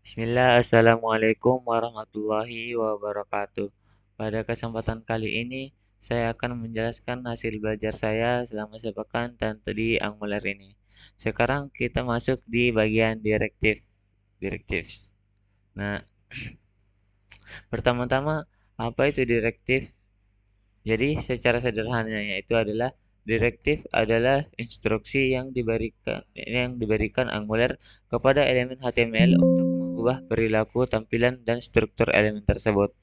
Bismillah, Assalamualaikum warahmatullahi wabarakatuh. Pada kesempatan kali ini, saya akan menjelaskan hasil belajar saya selama sepekan dan di Angular ini. Sekarang kita masuk di bagian directives. Nah, pertama-tama, apa itu direktif? Jadi, secara sederhananya itu adalah direktif adalah instruksi yang diberikan Angular kepada elemen HTML untuk mengubah perilaku, tampilan, dan struktur elemen tersebut.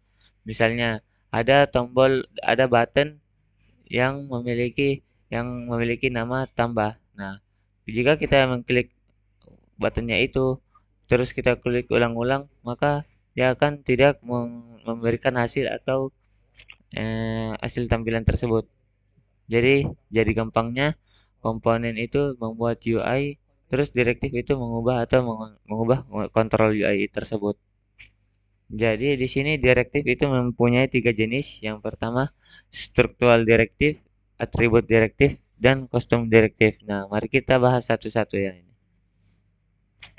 Misalnya, ada button yang memiliki nama tambah. Nah, jika kita mengklik buttonnya itu, terus kita klik ulang-ulang, maka dia akan tidak memberikan hasil atau hasil tampilan tersebut. Jadi gampangnya komponen itu membuat UI, terus direktif itu mengubah atau mengubah kontrol UI tersebut. Jadi di sini direktif itu mempunyai tiga jenis. Yang pertama structural directive, attribute directive, dan custom directive. Nah, mari kita bahas satu-satu ya ini.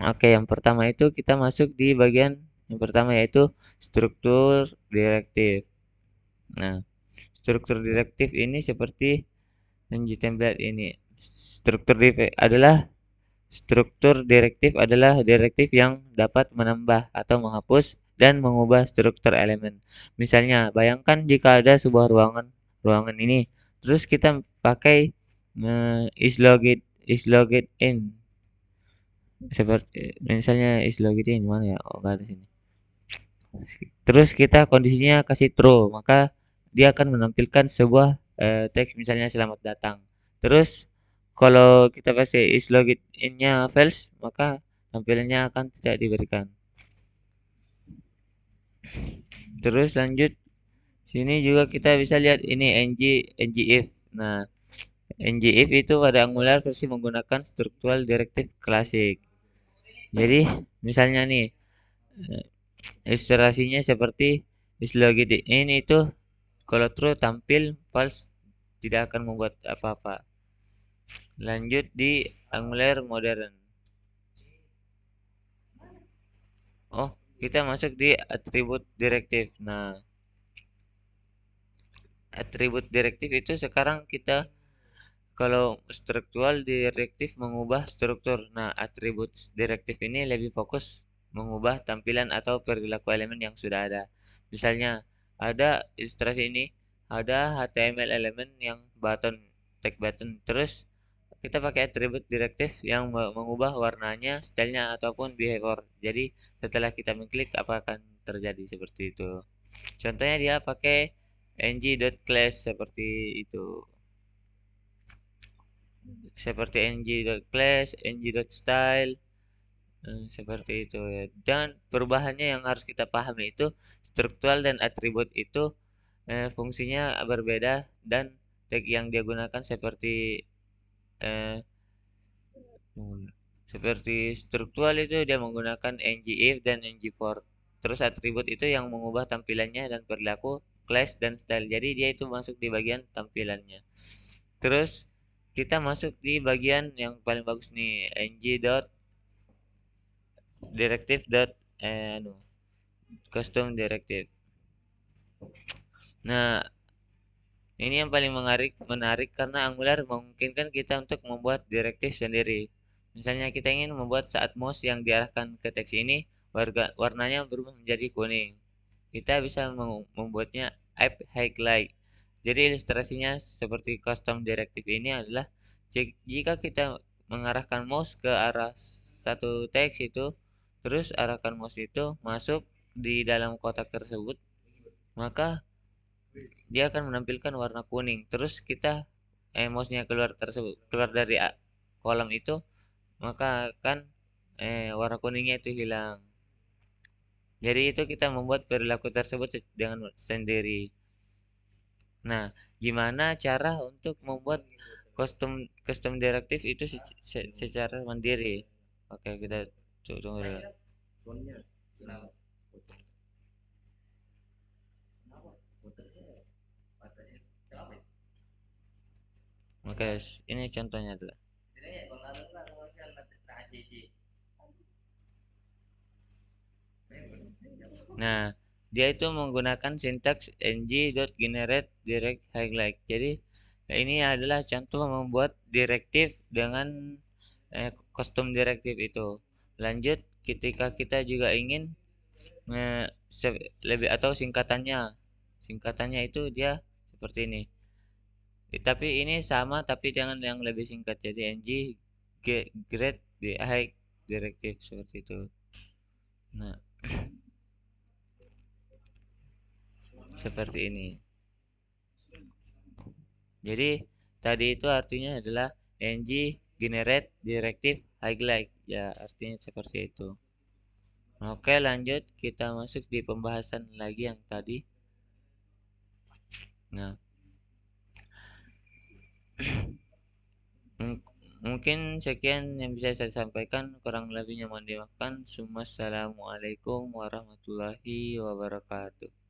Oke, yang pertama itu kita masuk di bagian yang pertama yaitu struktur direktif. Nah, struktur direktif ini seperti NG template ini. Struktur div- adalah Struktur direktif adalah direktif yang dapat menambah atau menghapus dan mengubah struktur elemen. Misalnya, bayangkan jika ada sebuah ruangan ini, terus kita pakai is logged in. Seperti misalnya is logged in mana ya? Oh, enggak ada sini. Terus kita kondisinya kasih true, maka dia akan menampilkan sebuah teks misalnya selamat datang. Terus kalau kita kasih is logged in-nya false, maka tampilannya akan tidak diberikan. Terus lanjut, sini juga kita bisa lihat ini ngif. Nah, ngif itu pada Angular versi menggunakan structural directive klasik. Jadi, misalnya nih, eh, ilustrasinya seperti is logged in itu kalau true tampil, false tidak akan membuat apa-apa. Lanjut di Angular modern. Oh, kita masuk di atribut direktif. Nah, atribut direktif itu sekarang kita kalau struktural direktif mengubah struktur. Nah, atribut direktif ini lebih fokus mengubah tampilan atau perilaku elemen yang sudah ada. Misalnya, ada ilustrasi ini, ada HTML elemen yang tag button. Terus kita pakai atribut direktif yang mengubah warnanya, stylenya, ataupun behavior. Jadi, setelah kita mengklik, apa akan terjadi seperti itu. Contohnya dia pakai ng.class seperti itu. Seperti ng.class, ng.style, seperti itu ya. Dan perubahannya yang harus kita pahami itu struktural dan atribut itu fungsinya berbeda dan tag yang dia gunakan eh, seperti struktural itu dia menggunakan ngif dan ngfor. Terus atribut itu yang mengubah tampilannya dan perilaku, class dan style. Jadi dia itu masuk di bagian tampilannya. Terus kita masuk di bagian yang paling bagus nih, directive dot custom directive. Nah, ini yang paling menarik karena Angular memungkinkan kita untuk membuat direktif sendiri. Misalnya kita ingin membuat saat mouse yang diarahkan ke teks ini warnanya berubah menjadi kuning. Kita bisa membuatnya app highlight. Jadi ilustrasinya seperti custom directive ini adalah jika kita mengarahkan mouse ke arah satu teks itu, terus arahkan mouse itu masuk di dalam kotak tersebut, maka dia akan menampilkan warna kuning. Terus kita mouse-nya keluar dari kolom itu, maka akan warna kuningnya itu hilang. Jadi itu kita membuat perilaku tersebut dengan sendiri. Nah, gimana cara untuk membuat custom custom directive itu secara mandiri? Oke, kita tunggu dulu. Oke, ini contohnya adalah. Nah, dia itu menggunakan sintaks ng.generate direct highlight. Jadi, ini adalah contoh membuat direktif dengan custom direktif itu. Lanjut, ketika kita juga ingin lebih atau singkatannya itu dia seperti ini. Tapi ini sama tapi dengan yang lebih singkat. Jadi grade di high directive seperti itu. Nah, seperti ini. Jadi tadi itu artinya adalah ng generate directive highlight. Ya, artinya seperti itu. Oke, lanjut kita masuk di pembahasan lagi yang tadi. Nah, mungkin sekian yang bisa saya sampaikan, kurang lebihnya mohon dimaafkan. Assalamualaikum warahmatullahi wabarakatuh.